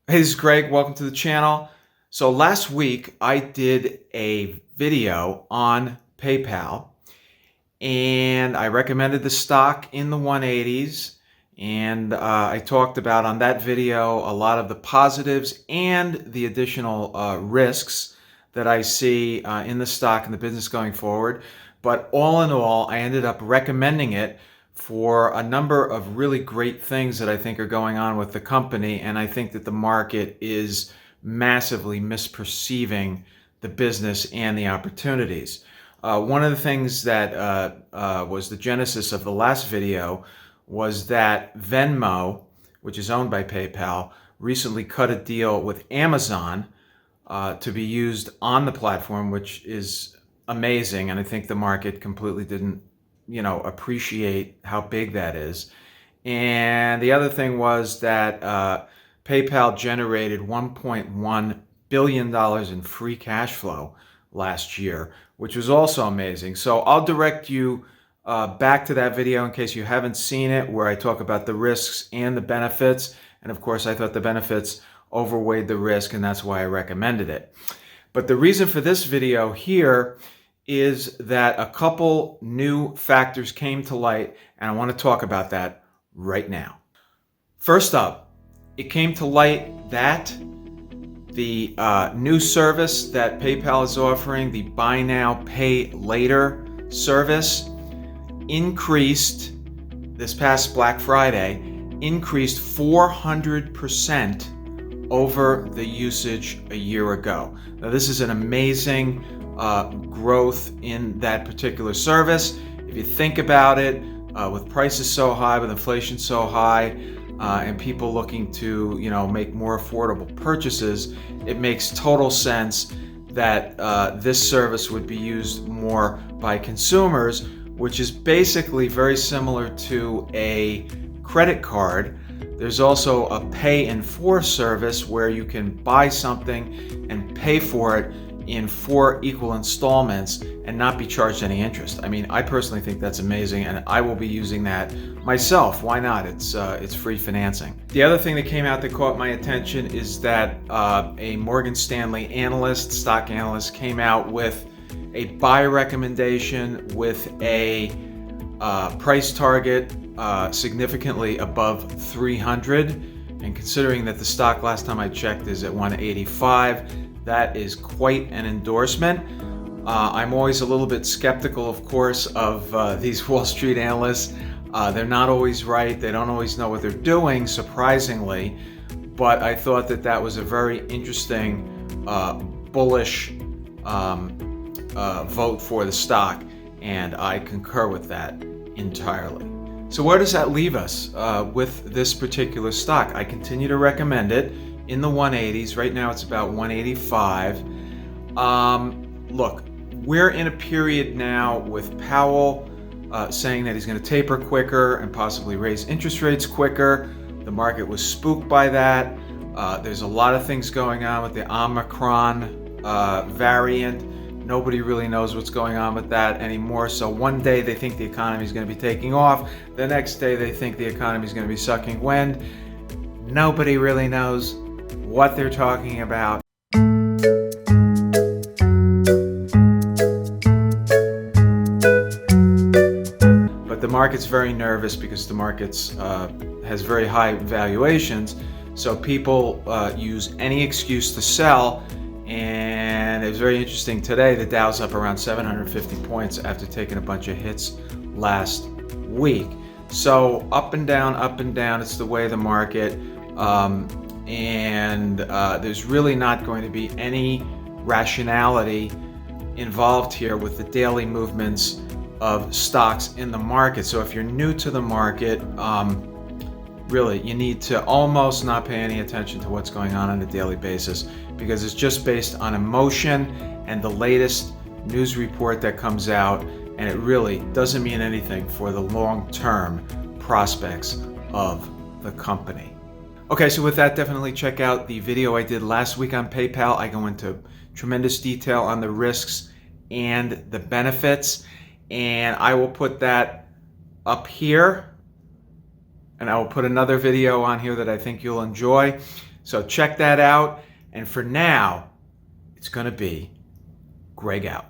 Hey, this is Greg. Welcome to the channel. So last week I did a video on PayPal and I recommended the stock in the 180s, and I talked about on that video a lot of the positives and the additional risks that I see in the stock and the business going forward. But all in all, I ended up recommending it for a number of really great things that I think are going on with the company, and I think that the market is massively misperceiving the business and the opportunities. One of the things that was the genesis of the last video was that Venmo, which is owned by PayPal, recently cut a deal with Amazon to be used on the platform, which is amazing, and I think the market completely didn't appreciate how big that is. And the other thing was that PayPal generated $1.1 billion in free cash flow last year, which was also amazing. So I'll direct you back to that video in case you haven't seen it, where I talk about the risks and the benefits. And of course, I thought the benefits overweighed the risk, and that's why I recommended it. But the reason for this video here is that a couple new factors came to light, and I want to talk about that right now. First up, it came to light that the new service that PayPal is offering, the Buy Now, Pay Later service, increased this past Black Friday, increased 400% over the usage a year ago. Now, this is an amazing growth in that particular service. If you think about it, with prices so high, with inflation so high, and people looking to make more affordable purchases, it makes total sense that this service would be used more by consumers, which is basically very similar to a credit card. There's also a pay in 4 service where you can buy something and pay for it in 4 equal installments and not be charged any interest. I mean, I personally think that's amazing, and I will be using that myself. Why not? It's free financing. The other thing that came out that caught my attention is that a Morgan Stanley analyst, stock analyst, came out with a buy recommendation with a price target significantly above 300, and considering that the stock last time I checked is at 185, that is quite an endorsement. I'm always a little bit skeptical, of course, of these Wall Street analysts. They're not always right. They don't always know what they're doing, surprisingly. But I thought that that was a very interesting, bullish vote for the stock, and I concur with that entirely. So where does that leave us with this particular stock? I continue to recommend it in the 180s. Right now it's about 185. Look, we're in a period now with Powell saying that he's going to taper quicker and possibly raise interest rates quicker. The market was spooked by that. There's a lot of things going on with the Omicron variant. Nobody really knows what's going on with that anymore. So one day they think the economy is going to be taking off. The next day they think the economy is going to be sucking wind. Nobody really knows what they're talking about. But the market's very nervous because the market's has very high valuations. So people use any excuse to sell. And it was very interesting today. The Dow's up around 750 points after taking a bunch of hits last week. So up and down, it's the way of the market. And there's really not going to be any rationality involved here with the daily movements of stocks in the market. So if you're new to the market, really, you need to almost not pay any attention to what's going on a daily basis, because it's just based on emotion and the latest news report that comes out, and it really doesn't mean anything for the long-term prospects of the company. Okay, so with that, definitely check out the video I did last week on PayPal. I go into tremendous detail on the risks and the benefits, and I will put that up here, and I will put another video on here that I think you'll enjoy. So check that out. And for now, it's going to be Greg out.